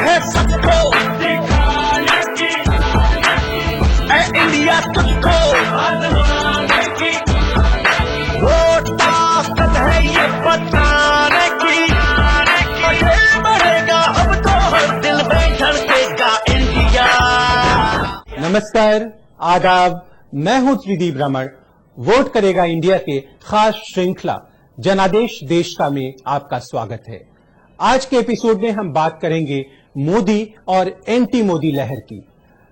है सबको ऐ इंडिया तुझको वो ताकत है ये बताने की ये बढ़ेगा अब तो हर दिल में धड़केगा इंडिया। नमस्कार, आदाब। मैं हूं त्रिदीप रमण। वोट करेगा इंडिया के खास श्रृंखला जनादेश देश का में आपका स्वागत है। आज के एपिसोड में हम बात करेंगे मोदी और एंटी मोदी लहर की।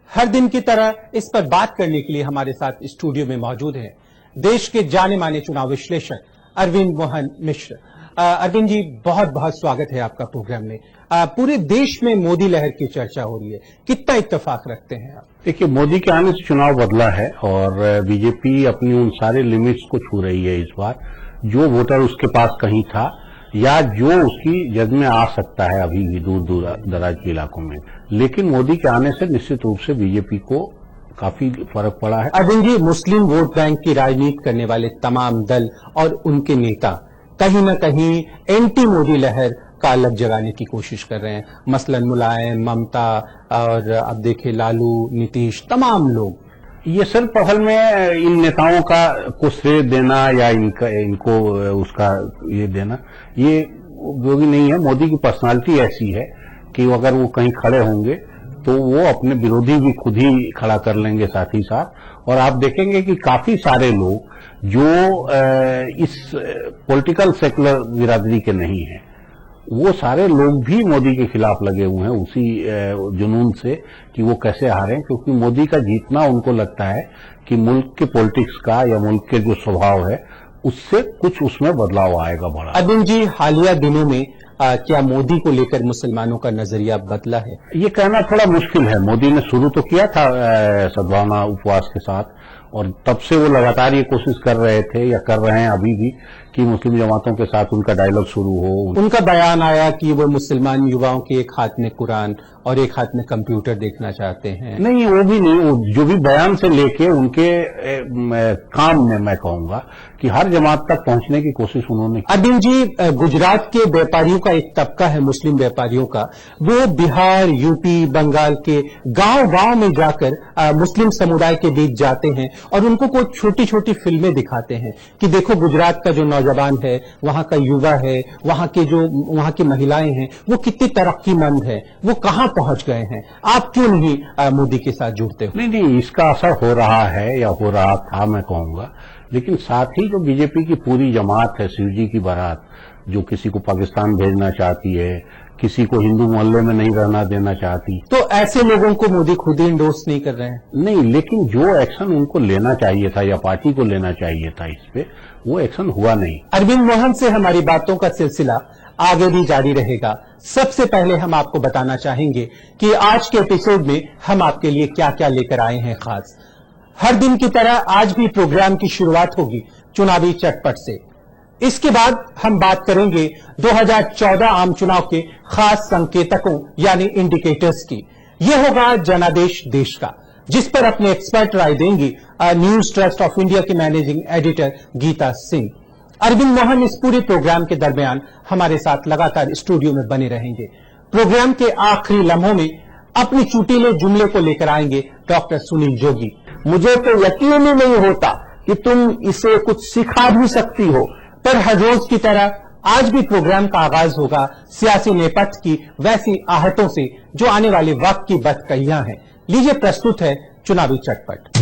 हर दिन की तरह इस पर बात करने के लिए हमारे साथ स्टूडियो में मौजूद हैं देश के जाने माने चुनाव विश्लेषक अरविंद मोहन मिश्र। अरविंद जी, बहुत बहुत स्वागत है आपका प्रोग्राम में। पूरे देश में मोदी लहर की चर्चा हो रही है, कितना इत्तेफाक रखते हैं आप? देखिए, मोदी के आने से चुनाव बदला है और बीजेपी अपनी उन सारे लिमिट्स को छू रही है इस बार। जो वोटर उसके पास कहीं था या जो उसकी जद में आ सकता है अभी भी दूर दराज के इलाकों में, लेकिन मोदी के आने से निश्चित रूप से बीजेपी को काफी फर्क पड़ा है। अरविंद जी, मुस्लिम वोट बैंक की राजनीति करने वाले तमाम दल और उनके नेता कहीं न कहीं एंटी मोदी लहर का अलग जगाने की कोशिश कर रहे हैं। मसलन मुलायम, ममता और अब देखे लालू, नीतीश, तमाम लोग। ये सिर्फ पहल में इन नेताओं का को श्रेय देना या इनको उसका ये देना, ये जो भी नहीं है। मोदी की पर्सनालिटी ऐसी है कि अगर वो कहीं खड़े होंगे तो वो अपने विरोधी भी खुद ही खड़ा कर लेंगे साथ ही साथ। और आप देखेंगे कि काफी सारे लोग जो इस पॉलिटिकल सेकुलर बिरादरी के नहीं हैं, वो सारे लोग भी मोदी के खिलाफ लगे हुए हैं उसी जुनून से कि वो कैसे हारें, क्योंकि मोदी का जीतना उनको लगता है कि मुल्क के पॉलिटिक्स का या मुल्क के जो स्वभाव है उससे कुछ उसमें बदलाव आएगा बड़ा। अरविंद जी, हालिया दिनों में क्या मोदी को लेकर मुसलमानों का नजरिया बदला है? ये कहना थोड़ा मुश्किल है। मोदी ने शुरू तो किया था सद्भावना उपवास के साथ, और तब से वो लगातार ये कोशिश कर रहे थे या कर रहे हैं अभी भी कि मुस्लिम जमातों के साथ उनका डायलॉग शुरू हो। उनका बयान आया कि वो मुसलमान युवाओं के एक हाथ में कुरान और एक हाथ में कंप्यूटर देखना चाहते हैं। नहीं, वो भी नहीं। वो जो भी बयान से लेके उनके काम में मैं कहूंगा कि हर जमात तक पहुंचने की कोशिश उन्होंने की। अरविंद जी, गुजरात के व्यापारियों का एक तबका है, मुस्लिम व्यापारियों का, वो बिहार, यूपी, बंगाल के गांव-गांव में जाकर मुस्लिम समुदाय के बीच जाते हैं और उनको कोई छोटी छोटी फिल्में दिखाते हैं कि देखो गुजरात का जो नौजवान है, वहां का युवा है, वहां की महिलाएं हैं, वो कितनी तरक्कीमंद है, वो कहां पहुंच गए हैं। आप क्यों नहीं मोदी के साथ जुड़ते हो? नहीं, इसका असर हो रहा है या हो रहा था मैं कहूंगा। लेकिन साथ ही जो बीजेपी की पूरी जमात है, शिव जी की बारात, जो किसी को पाकिस्तान भेजना चाहती है, किसी को हिंदू मोहल्ले में नहीं रहना देना चाहती, तो ऐसे लोगों को मोदी खुद ही इंडोर्स नहीं कर रहे हैं? नहीं, लेकिन जो एक्शन उनको लेना चाहिए था या पार्टी को लेना चाहिए था इस पे, वो एक्शन हुआ नहीं। अरविंद मोहन से हमारी बातों का सिलसिला आगे भी जारी रहेगा। सबसे पहले हम आपको बताना चाहेंगे कि आज के एपिसोड में हम आपके लिए क्या क्या लेकर आए हैं खास। हर दिन की तरह आज भी प्रोग्राम की शुरुआत होगी चुनावी चटपट से। इसके बाद हम बात करेंगे 2014 आम चुनाव के खास संकेतकों यानी इंडिकेटर्स की। यह होगा जनादेश देश का, जिस पर अपने एक्सपर्ट राय देंगी न्यूज ट्रस्ट ऑफ इंडिया की मैनेजिंग एडिटर गीता सिंह। अरविंद मोहन इस पूरे प्रोग्राम के दरमियान हमारे साथ लगातार स्टूडियो में बने रहेंगे। प्रोग्राम के आखिरी लम्हों में अपनी चुटीले जुमले को लेकर आएंगे डॉक्टर सुनील जोगी। मुझे तो यकीन ही नहीं होता कि तुम इसे कुछ सिखा भी सकती हो। पर हर रोज की तरह आज भी प्रोग्राम का आगाज होगा सियासी नेपथ्य की वैसी आहटों से जो आने वाले वक्त की बदकहियां हैं। लीजिए, प्रस्तुत है चुनावी चटपट।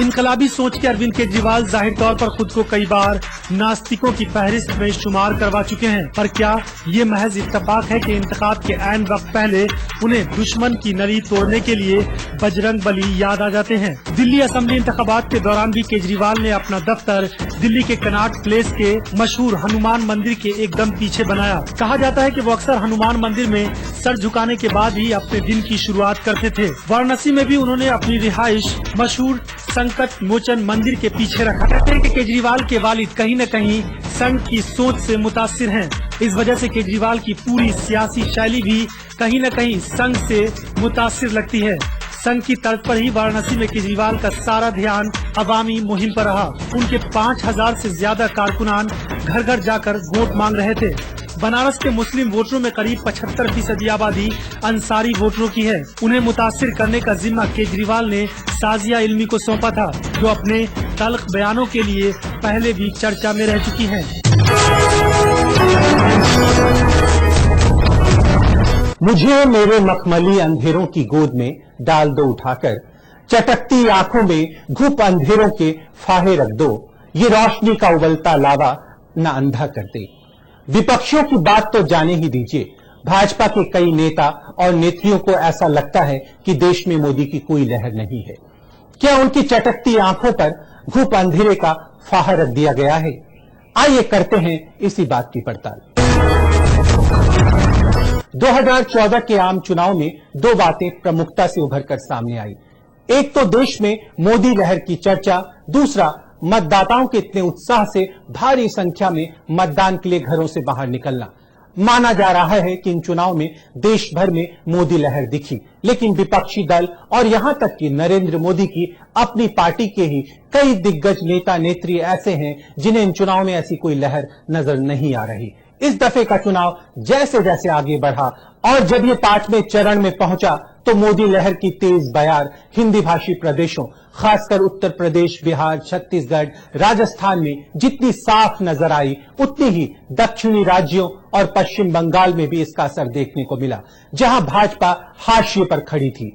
इनकलाबी सोच के अरविंद केजरीवाल जाहिर तौर पर खुद को कई बार नास्तिकों की फहरिस्त में शुमार करवा चुके हैं, पर क्या ये महज इत्तेफाक है कि इंतखाब के ऐन वक्त पहले उन्हें दुश्मन की नली तोड़ने के लिए बजरंग बली याद आ जाते हैं? दिल्ली असेंबली इंतखाबात के दौरान भी केजरीवाल ने अपना दफ्तर दिल्ली के कनॉट प्लेस के मशहूर हनुमान मंदिर के एकदम पीछे बनाया। कहा जाता है कि वो अक्सर हनुमान मंदिर में सर झुकाने के बाद ही अपने दिन की शुरुआत करते थे। वाराणसी में भी उन्होंने अपनी रिहाइश मशहूर संकट मोचन मंदिर के पीछे रखा। कहते हैं कि केजरीवाल के वालिद कहीं न कहीं संघ की सोच से मुतासिर हैं। इस वजह से केजरीवाल की पूरी सियासी शैली भी कहीं न कहीं संघ से मुतासिर लगती है। संघ की तर्ज पर ही वाराणसी में केजरीवाल का सारा ध्यान अवामी मुहिम पर रहा। उनके 5000 से ज्यादा कारकुनान घर घर जाकर वोट मांग रहे थे। बनारस के मुस्लिम वोटरों में करीब 75% आबादी अंसारी वोटरों की है। उन्हें मुतासिर करने का जिम्मा केजरीवाल ने साजिया इल्मी को सौंपा था, जो अपने तल्ख बयानों के लिए पहले भी चर्चा में रह चुकी हैं। मुझे मेरे मखमली अंधेरों की गोद में डाल दो उठाकर, चटकती आंखों में घुप अंधेरों के फाहे रख दो, ये रोशनी का उबलता लावा न अंधा कर दे। विपक्षियों की बात तो जाने ही दीजिए। भाजपा के कई नेता और नेत्रियों को ऐसा लगता है कि देश में मोदी की कोई लहर नहीं है। क्या उनकी चटकती आंखों पर घुप अंधेरे का फाहा रख दिया गया है? आइए करते हैं इसी बात की पड़ताल। 2014 के आम चुनाव में दो बातें प्रमुखता से उभरकर सामने आई। एक तो देश में मोदी लहर की चर्चा, दूसरा मतदाताओं के इतने उत्साह से भारी संख्या में मतदान के लिए घरों से बाहर निकलना। माना जा रहा है कि इन चुनाव में देश भर में मोदी लहर दिखी, लेकिन विपक्षी दल और यहां तक कि नरेंद्र मोदी की अपनी पार्टी के ही कई दिग्गज नेता नेत्री ऐसे हैं जिन्हें इन चुनाव में ऐसी कोई लहर नजर नहीं आ रही। इस दफे का चुनाव जैसे जैसे आगे बढ़ा और जब ये 5वें चरण में पहुंचा तो मोदी लहर की तेज बयार हिंदी भाषी प्रदेशों, खासकर उत्तर प्रदेश, बिहार, छत्तीसगढ़, राजस्थान में जितनी साफ नजर आई, उतनी ही दक्षिणी राज्यों और पश्चिम बंगाल में भी इसका असर देखने को मिला, जहां भाजपा हाशिए पर खड़ी थी।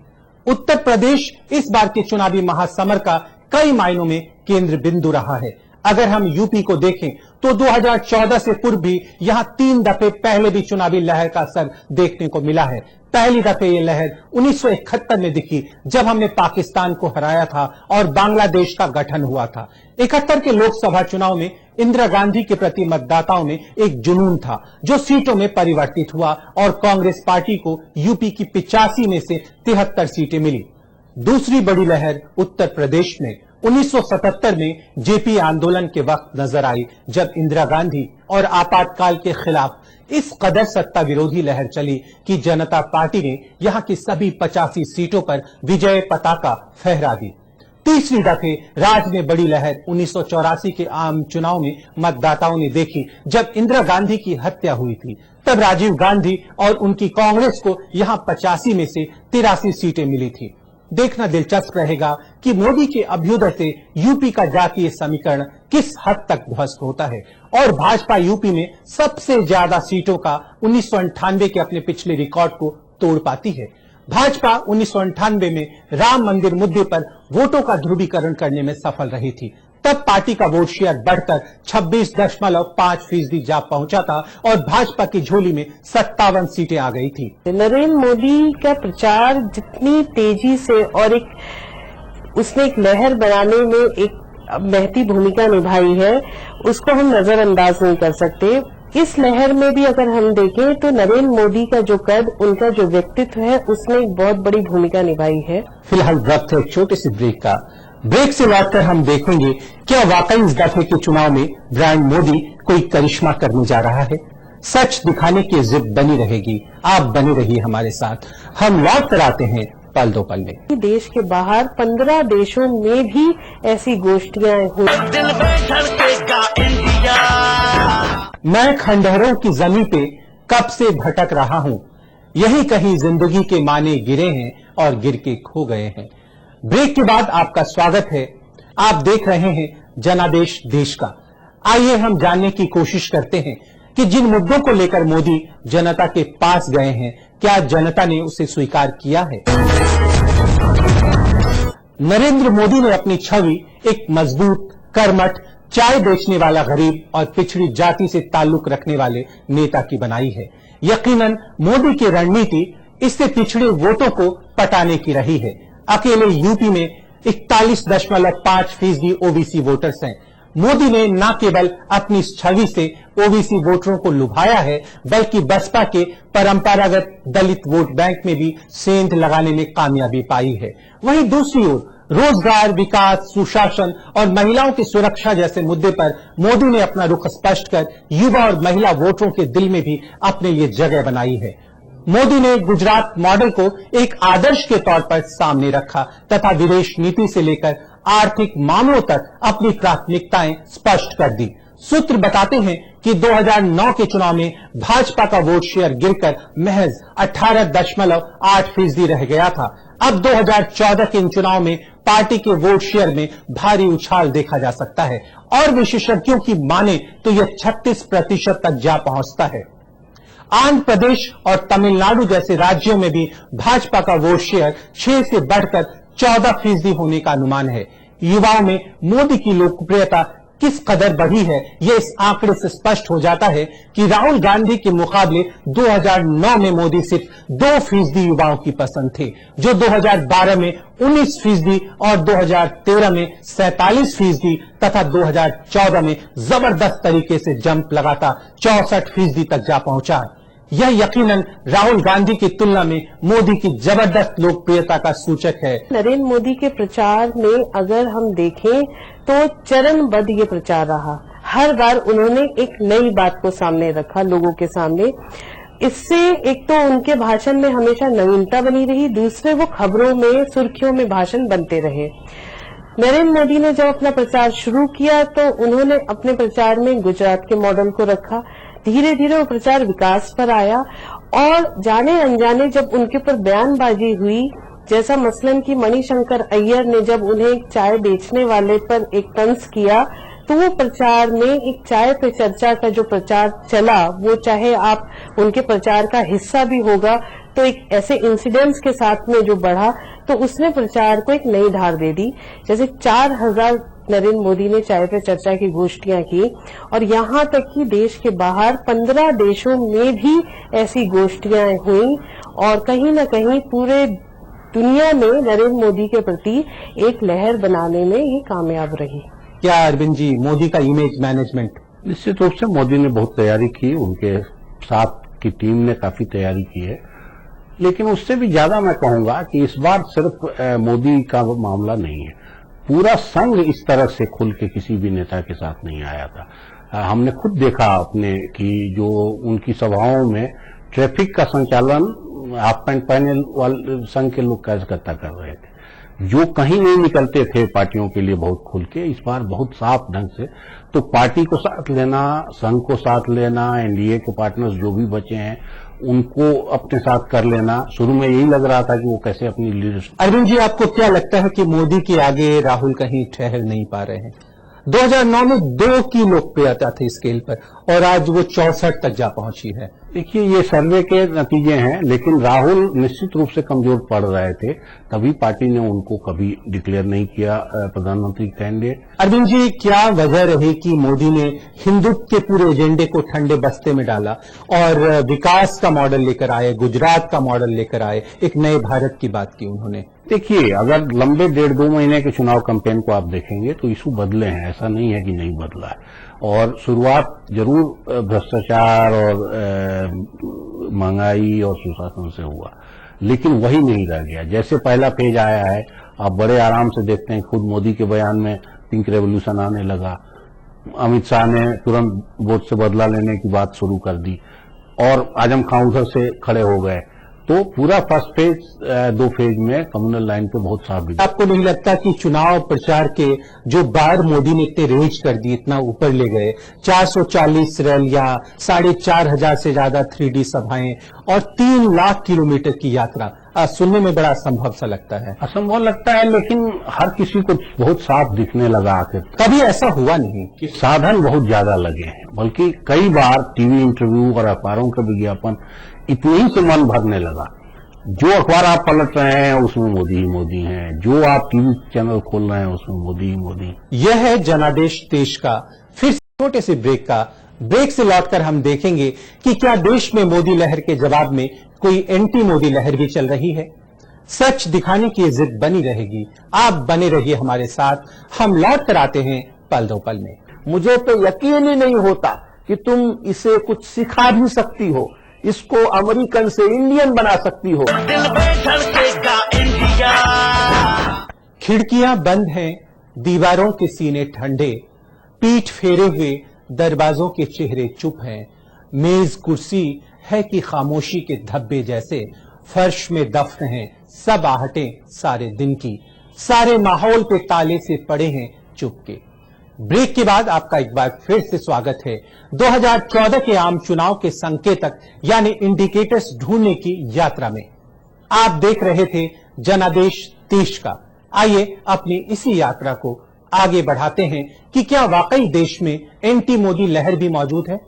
उत्तर प्रदेश इस बार के चुनावी महासमर का कई मायनों में केंद्र बिंदु रहा है। अगर हम यूपी को देखें तो 2014 से पूर्व भी यहां 3 दफे पहले भी चुनावी लहर का असर देखने को मिला है। पहली दफे ये लहर 1971 में दिखी, जब हमने पाकिस्तान को हराया था और बांग्लादेश का गठन हुआ था। 71 के लोकसभा चुनाव में इंदिरा गांधी के प्रति मतदाताओं में एक जुनून था, जो सीटों में परिवर्तित हुआ और कांग्रेस पार्टी को यूपी की 85 में से 73 सीटें मिली। दूसरी बड़ी लहर उत्तर प्रदेश में 1977 में जेपी आंदोलन के वक्त नजर आई, जब इंदिरा गांधी और आपातकाल के खिलाफ इस कदर सत्ता विरोधी लहर चली कि जनता पार्टी ने यहां की सभी 85 सीटों पर विजय पताका फहरा दी। तीसरी दफे राज्य में बड़ी लहर 1984 के आम चुनाव में मतदाताओं ने देखी, जब इंदिरा गांधी की हत्या हुई थी। तब राजीव गांधी और उनकी कांग्रेस को यहां 85 में से 83 सीटें मिली थी। देखना दिलचस्प रहेगा कि मोदी के अभ्युदय से यूपी का जातीय समीकरण किस हद तक ध्वस्त होता है और भाजपा यूपी में सबसे ज्यादा सीटों का 1998 के अपने पिछले रिकॉर्ड को तोड़ पाती है। भाजपा 1998 में राम मंदिर मुद्दे पर वोटों का ध्रुवीकरण करने में सफल रही थी। तब पार्टी का वोट शेयर बढ़कर 26.5% जा पहुंचा था और भाजपा की झोली में 57 सीटें आ गई थी। नरेंद्र मोदी का प्रचार जितनी तेजी से और उसने एक लहर बनाने में एक महती भूमिका निभाई है, उसको हम नजरअंदाज नहीं कर सकते। इस लहर में भी अगर हम देखें तो नरेंद्र मोदी का जो कद, उनका जो व्यक्तित्व है, उसने एक बहुत बड़ी भूमिका निभाई है। फिलहाल वक्त है एक छोटे से ब्रेक का। ब्रेक से लौटकर हम देखेंगे क्या वाकई इस दफे के चुनाव में ब्रांड मोदी कोई करिश्मा करने जा रहा है। सच दिखाने की जिद बनी रहेगी। आप बने रहिए हमारे साथ। हम लौट कर आते हैं पल दो पल में। देश के बाहर 15 देशों में भी ऐसी गोष्ठियां हुई। दिल में धड़केगा इंडिया। मैं खंडहरों की जमीन पे कब से भटक रहा हूं, यही कहीं जिंदगी के माने गिरे हैं और गिर के खो गए हैं। ब्रेक के बाद आपका स्वागत है। आप देख रहे हैं जनादेश देश का। आइए हम जानने की कोशिश करते हैं कि जिन मुद्दों को लेकर मोदी जनता के पास गए हैं, क्या जनता ने उसे स्वीकार किया है। नरेंद्र मोदी ने अपनी छवि एक मजबूत, कर्मठ, चाय बेचने वाला गरीब और पिछड़ी जाति से ताल्लुक रखने वाले नेता की बनाई है। यकीनन मोदी की रणनीति इससे पिछड़े वोटों को पटाने की रही है। अकेले यूपी में 41.5% ओबीसी वोटर्स हैं। मोदी ने न केवल अपनी छवि से ओबीसी वोटरों को लुभाया है, बल्कि बसपा के परंपरागत दलित वोट बैंक में भी सेंध लगाने में कामयाबी पाई है। वहीं दूसरी ओर रोजगार, विकास, सुशासन और महिलाओं की सुरक्षा जैसे मुद्दे पर मोदी ने अपना रुख स्पष्ट कर युवा और महिला वोटरों के दिल में भी अपने लिए जगह बनाई है। मोदी ने गुजरात मॉडल को एक आदर्श के तौर पर सामने रखा तथा विदेश नीति से लेकर आर्थिक मामलों तक अपनी प्राथमिकताएं स्पष्ट कर दी। सूत्र बताते हैं कि 2009 के चुनाव में भाजपा का वोट शेयर गिरकर महज 18.8% रह गया था। अब 2014 के इन चुनाव में पार्टी के वोट शेयर में भारी उछाल देखा जा सकता है और विशेषज्ञों की माने तो यह 36% तक जा पहुंचता है। आंध्र प्रदेश और तमिलनाडु जैसे राज्यों में भी भाजपा का वोट शेयर 6 से बढ़कर 14% होने का अनुमान है। युवाओं में मोदी की लोकप्रियता किस कदर बढ़ी है, यह इस आंकड़े से स्पष्ट हो जाता है कि राहुल गांधी के मुकाबले 2009 में मोदी सिर्फ 2% युवाओं की पसंद थे, जो 2012 में 19% और 2013 में 47% तथा 2014 में जबरदस्त तरीके से जंप लगाता 64% तक जा पहुंचा। यह यकीनन राहुल गांधी की तुलना में मोदी की जबरदस्त लोकप्रियता का सूचक है। नरेंद्र मोदी के प्रचार में अगर हम देखें तो चरणबद्ध ये प्रचार रहा। हर बार उन्होंने एक नई बात को सामने रखा लोगों के सामने। इससे एक तो उनके भाषण में हमेशा नवीनता बनी रही, दूसरे वो खबरों में सुर्खियों में भाषण बनते रहे। नरेंद्र मोदी ने जब अपना प्रचार शुरू किया तो उन्होंने अपने प्रचार में गुजरात के मॉडल को रखा। धीरे धीरे वो प्रचार विकास पर आया और जाने अनजाने जब उनके ऊपर बयानबाजी हुई, जैसा मसलन कि मणिशंकर अय्यर ने जब उन्हें एक चाय बेचने वाले पर एक तंज किया, तो वो प्रचार में एक चाय पे चर्चा का जो प्रचार चला, वो चाहे आप उनके प्रचार का हिस्सा भी होगा तो एक ऐसे इंसिडेंट्स के साथ में जो बढ़ा तो उसने प्रचार को एक नई धार दे दी। जैसे 4000 नरेंद्र मोदी ने चाय पे चर्चा की गोष्ठियां की और यहाँ तक कि देश के बाहर 15 देशों में भी ऐसी गोष्ठियां हुई और कहीं न कहीं पूरे दुनिया में नरेंद्र मोदी के प्रति एक लहर बनाने में ये कामयाब रही। क्या अरविंद जी, मोदी का इमेज मैनेजमेंट? निश्चित रूप से मोदी ने बहुत तैयारी की, उनके साथ की टीम ने काफी तैयारी की है, लेकिन उससे भी ज्यादा मैं कहूंगा कि इस बार सिर्फ मोदी का मामला नहीं है। पूरा संघ इस तरह से खुल के किसी भी नेता के साथ नहीं आया था। हमने खुद देखा अपने कि जो उनकी सभाओं में ट्रैफिक का संचालन हाफ पैंट पहने वाले संघ के लोग कार्यकर्ता कर रहे थे, जो कहीं नहीं निकलते थे पार्टियों के लिए बहुत खुल के। इस बार बहुत साफ ढंग से तो पार्टी को साथ लेना, संघ को साथ लेना, एनडीए के पार्टनर्स जो भी बचे हैं उनको अपने साथ कर लेना। शुरू में यही लग रहा था कि वो कैसे अपनी लीडरशिप। अरविंद जी, आपको क्या लगता है कि मोदी के आगे राहुल कहीं ठहर नहीं पा रहे हैं? 2009 में 2 की लोकप्रियता थी स्केल पर और आज वो 64 तक जा पहुंची है। देखिए, ये सर्वे के नतीजे हैं, लेकिन राहुल निश्चित रूप से कमजोर पड़ रहे थे, तभी पार्टी ने उनको कभी डिक्लेयर नहीं किया प्रधानमंत्री कैंडिडेट। अरविंद जी, क्या वजह रही कि मोदी ने हिंदुत्व के पूरे एजेंडे को ठंडे बस्ते में डाला और विकास का मॉडल लेकर आए, गुजरात का मॉडल लेकर आए, एक नए भारत की बात की उन्होंने? देखिए, अगर लंबे 1.5-2 महीने के चुनाव कैंपेन को आप देखेंगे तो इशू बदले हैं, ऐसा नहीं है कि नहीं बदला है। और शुरुआत जरूर भ्रष्टाचार और महंगाई और सुशासन से हुआ, लेकिन वही नहीं रह गया। जैसे पहला पेज आया है, आप बड़े आराम से देखते हैं, खुद मोदी के बयान में पिंक रेवोल्यूशन आने लगा। अमित शाह ने तुरंत वोट से बदला लेने की बात शुरू कर दी और आजम खां उधर से खड़े हो गए। तो पूरा फर्स्ट फेज 2 फेज में कम्युनल लाइन पे बहुत साफ भी। आपको नहीं लगता कि चुनाव प्रचार के जो बार मोदी ने इतने रेंज कर दी, इतना ऊपर ले गए, 440 रैलियां, 4500 से ज्यादा 3D सभाएं और 3 लाख किलोमीटर की यात्रा, सुनने में बड़ा असंभव सा लगता है। असंभव लगता है, लेकिन हर किसी को बहुत साफ दिखने लगा आखिर। कभी ऐसा हुआ नहीं कि साधन बहुत ज्यादा लगे हैं, बल्कि कई बार टीवी इंटरव्यू और अखबारों का विज्ञापन इतने ही से मन भरने लगा। जो अखबार आप पलट रहे हैं उसमें मोदी ही मोदी हैं, जो आप टीवी चैनल खोल रहे हैं उसमें मोदी ही मोदी। यह है जनादेश देश का। फिर छोटे से ब्रेक से लौटकर हम देखेंगे कि क्या देश में मोदी लहर के जवाब में कोई एंटी मोदी लहर भी चल रही है। सच दिखाने की जिद बनी रहेगी। आप बने रहिए हमारे साथ, हम लौट कर आते हैं पल दो पल में। मुझे तो यकीन ही नहीं होता कि तुम इसे कुछ सिखा भी सकती हो, इसको अमेरिकन से इंडियन बना सकती हो। दिल में धड़केगा इंडिया। खिड़कियां बंद हैं, दीवारों के सीने ठंडे, पीठ फेरे हुए दरवाजों के चेहरे चुप हैं, मेज कुर्सी है कि खामोशी के धब्बे जैसे फर्श में दफन हैं सब आहटें सारे दिन की, सारे माहौल पे ताले से पड़े हैं चुपके। ब्रेक के बाद आपका एक बार फिर से स्वागत है 2014 के आम चुनाव के संकेतक यानी इंडिकेटर्स ढूंढने की यात्रा में। आप देख रहे थे जनादेश देश का। आइए अपनी इसी यात्रा को आगे बढ़ाते हैं कि क्या वाकई देश में एंटी मोदी लहर भी मौजूद है।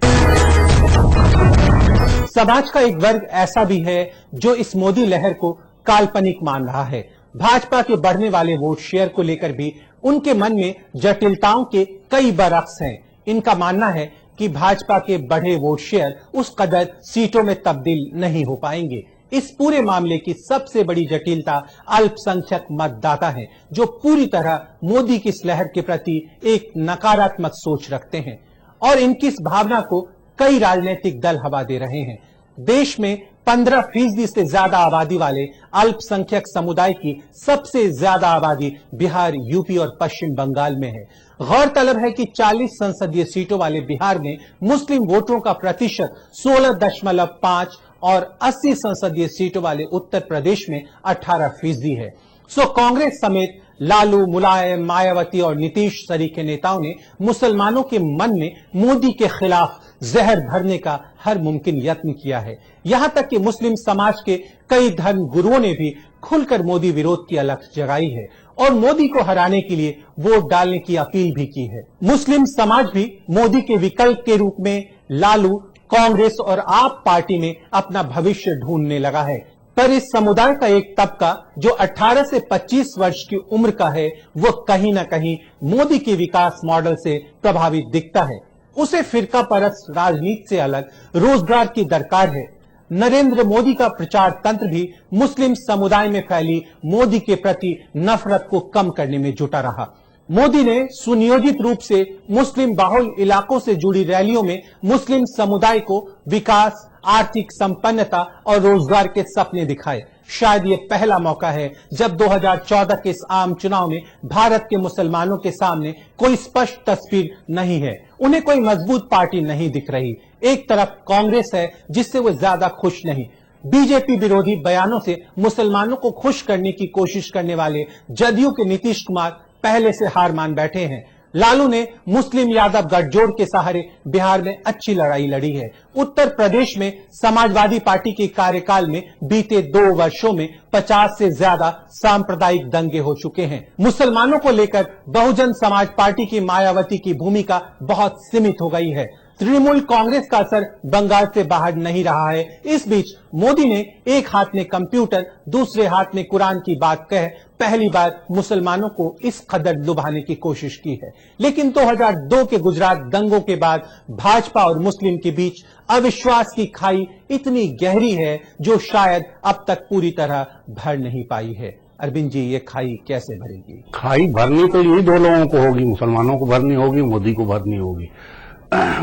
समाज का एक वर्ग ऐसा भी है जो इस मोदी लहर को काल्पनिक मान रहा है। भाजपा के बढ़ने वाले वोट शेयर को लेकर भी उनके मन में जटिलताओं के कई बरअक्स हैं। इनका मानना है कि भाजपा के बढ़े वोट शेयर उस कदर सीटों में तब्दील नहीं हो पाएंगे। इस पूरे मामले की सबसे बड़ी जटिलता अल्पसंख्यक मतदाता हैं, जो पूरी तरह मोदी की इस लहर के प्रति एक नकारात्मक सोच रखते हैं और इनकी इस भावना को कई राजनीतिक दल हवा दे रहे हैं। देश में 15% से ज्यादा आबादी वाले अल्पसंख्यक समुदाय की सबसे ज्यादा आबादी बिहार, यूपी और पश्चिम बंगाल में है। गौरतलब है कि 40 संसदीय सीटों वाले बिहार में मुस्लिम वोटरों का प्रतिशत 16.5 और 80 संसदीय सीटों वाले उत्तर प्रदेश में 18% है। सो कांग्रेस समेत लालू, मुलायम, मायावती और नीतीश सरीखे नेताओं ने मुसलमानों के मन में मोदी के खिलाफ जहर भरने का हर मुमकिन यत्न किया है। यहां तक कि मुस्लिम समाज के कई धर्म गुरुओं ने भी खुलकर मोदी विरोध की अलख जगाई है और मोदी को हराने के लिए वोट डालने की अपील भी की है। मुस्लिम समाज भी मोदी के विकल्प के रूप में लालू, कांग्रेस और आप पार्टी में अपना भविष्य ढूंढने लगा है। पर इस समुदाय का एक तबका जो 18 से 25 वर्ष की उम्र का है, वो कहीं ना कहीं मोदी के विकास मॉडल से प्रभावित दिखता है। उसे फिरका परस्त राजनीति से अलग रोजगार की दरकार है। नरेंद्र मोदी का प्रचार तंत्र भी मुस्लिम समुदाय में फैली मोदी के प्रति नफरत को कम करने में जुटा रहा। मोदी ने सुनियोजित रूप से मुस्लिम बाहुल इलाकों से जुड़ी रैलियों में मुस्लिम समुदाय को विकास, आर्थिक संपन्नता और रोजगार के सपने दिखाए। शायद ये पहला मौका है जब 2014 के इस आम चुनाव में भारत के मुसलमानों के सामने कोई स्पष्ट तस्वीर नहीं है। उन्हें कोई मजबूत पार्टी नहीं दिख रही। एक तरफ कांग्रेस है जिससे वो ज्यादा खुश नहीं। बीजेपी विरोधी बयानों से मुसलमानों को खुश करने की कोशिश करने वाले जदयू के नीतीश कुमार पहले से हार मान बैठे हैं। लालू ने मुस्लिम यादव गठजोड़ के सहारे बिहार में अच्छी लड़ाई लड़ी है। उत्तर प्रदेश में समाजवादी पार्टी के कार्यकाल में बीते 2 वर्षों में 50 से ज्यादा सांप्रदायिक दंगे हो चुके हैं। मुसलमानों को लेकर बहुजन समाज पार्टी की मायावती की भूमिका बहुत सीमित हो गई है। तृणमूल कांग्रेस का असर बंगाल से बाहर नहीं रहा है। इस बीच मोदी ने एक हाथ में कंप्यूटर, दूसरे हाथ में कुरान की बात कह पहली बार मुसलमानों को इस कदर लुभाने की कोशिश की है। लेकिन 2002 के गुजरात दंगों के बाद भाजपा और मुस्लिम के बीच अविश्वास की खाई इतनी गहरी है जो शायद अब तक पूरी तरह भर नहीं पाई है। अरविंद जी, ये खाई कैसे भरेगी? खाई भरनी तो यही 2 लोगों को होगी, मुसलमानों को भरनी होगी, मोदी को भरनी होगी।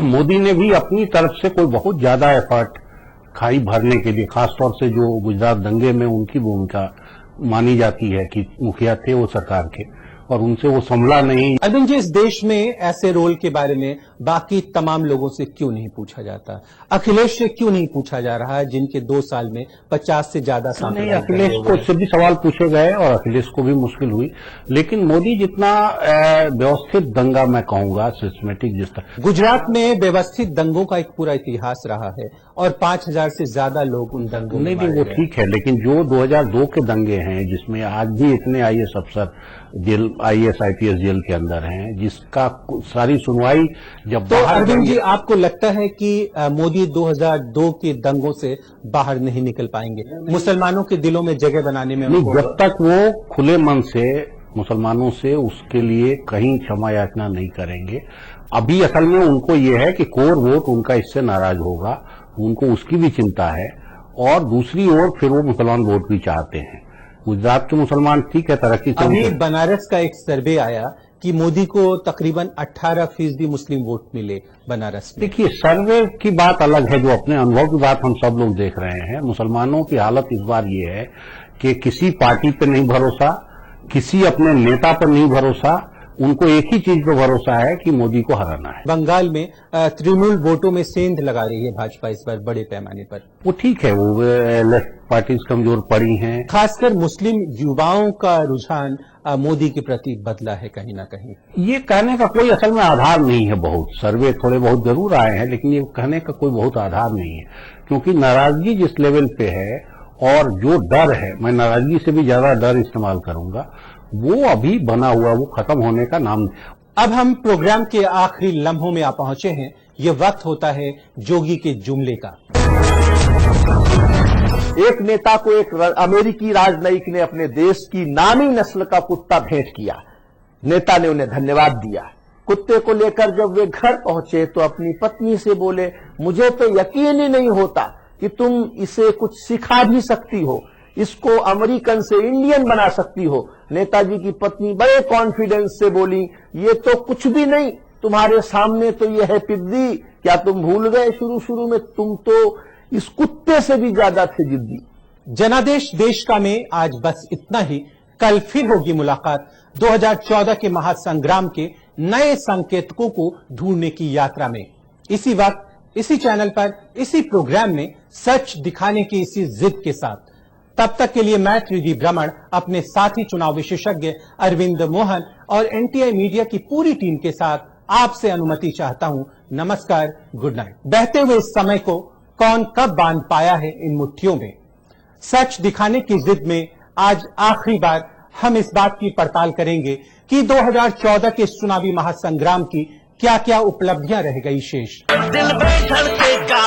मोदी ने भी अपनी तरफ से कोई बहुत ज्यादा एफर्ट खाई भरने के लिए, खासतौर से जो गुजरात दंगे में उनकी भूमिका मानी जाती है कि मुखिया थे वो सरकार के, और उनसे वो संभला नहीं। अरविंद जी, इस देश में ऐसे रोल के बारे में बाकी तमाम लोगों से क्यों नहीं पूछा जाता? अखिलेश से क्यों नहीं पूछा जा रहा है, जिनके 2 साल में 50 से ज्यादा नहीं, अखिलेश को से भी सवाल पूछे गए और अखिलेश को भी मुश्किल हुई। लेकिन मोदी जितना व्यवस्थित दंगा, मैं कहूंगा सिस्टमेटिक, जिस तरह गुजरात में व्यवस्थित दंगों का एक पूरा इतिहास रहा है और 5000 से ज्यादा लोग उन दंगों में नहीं, वो ठीक है। लेकिन जो 2002 के दंगे हैं, जिसमें आज भी इतने IAS अफसर जेल, IAS IPS जेल के अंदर हैं, जिसका सारी सुनवाई जब तो अरविंद जी, आपको लगता है कि मोदी 2002 के दंगों से बाहर नहीं निकल पाएंगे? मुसलमानों के दिलों में जगह बनाने में नहीं, जब तक वो खुले मन से मुसलमानों से उसके लिए कहीं क्षमा याचना नहीं करेंगे। अभी असल में उनको ये है कि कोर वोट उनका इससे नाराज होगा, उनको उसकी भी चिंता है, और दूसरी ओर फिर वो मुसलमान वोट भी चाहते हैं। गुजरात के मुसलमान ठीक है, तरक्की से। अभी बनारस का एक सर्वे आया कि मोदी को तकरीबन 18% मुस्लिम वोट मिले बनारस में। देखिए, सर्वे की बात अलग है, जो अपने अनुभव की बात हम सब लोग देख रहे हैं। मुसलमानों की हालत इस बार ये है कि किसी पार्टी पे नहीं भरोसा, किसी अपने नेता पर नहीं भरोसा, उनको एक ही चीज पे भरोसा है कि मोदी को हराना है। बंगाल में तृणमूल वोटों में सेंध लगा रही है भाजपा इस बार बड़े पैमाने पर। वो ठीक है, वो लेफ्ट पार्टीज कमजोर पड़ी हैं। खासकर मुस्लिम युवाओं का रुझान मोदी के प्रति बदला है कहीं ना कहीं। ये कहने का कोई असल में आधार नहीं है। बहुत सर्वे थोड़े बहुत जरूर आए हैं, लेकिन ये कहने का कोई बहुत आधार नहीं है, क्योंकि नाराजगी जिस लेवल पे है और जो डर है, मैं नाराजगी से भी ज्यादा डर इस्तेमाल करूंगा, वो अभी बना हुआ, वो खत्म होने का नाम। अब हम प्रोग्राम के आखिरी लम्हों में आ पहुंचे हैं। ये वक्त होता है जोगी के जुमले का। एक नेता को एक अमेरिकी राजनयिक ने अपने देश की नामी नस्ल का कुत्ता भेंट किया। नेता ने उन्हें धन्यवाद दिया। कुत्ते को लेकर जब वे घर पहुंचे तो अपनी पत्नी से बोले, मुझे तो यकीन ही नहीं होता कि तुम इसे कुछ सिखा भी सकती हो, इसको अमेरिकन से इंडियन बना सकती हो। नेताजी की पत्नी बड़े कॉन्फिडेंस से बोली, ये तो कुछ भी नहीं, तुम्हारे सामने तो ये है पिद्दी। क्या तुम भूल गए शुरू में तुम तो इस कुत्ते से भी ज्यादा थे जिद्दी। जनादेश देश का में आज बस इतना ही। कल फिर होगी मुलाकात 2014 के महासंग्राम के नए संकेतकों को ढूंढने की यात्रा में। इसी वक्त इसी चैनल पर इसी प्रोग्राम में सच दिखाने की इसी जिद के साथ। तब तक के लिए मैं त्रिदीप रमण अपने साथी चुनाव विशेषज्ञ अरविंद मोहन और एनटीआई मीडिया की पूरी टीम के साथ आपसे अनुमति चाहता हूं। नमस्कार, गुड नाइट। बहते हुए इस समय को कौन कब बांध पाया है इन मुट्ठियों में? सच दिखाने की जिद में आज आखिरी बार हम इस बात की पड़ताल करेंगे कि 2014 के चुनावी महासंग्राम की क्या क्या उपलब्धियां रह गई शेष। दिल में धड़केगा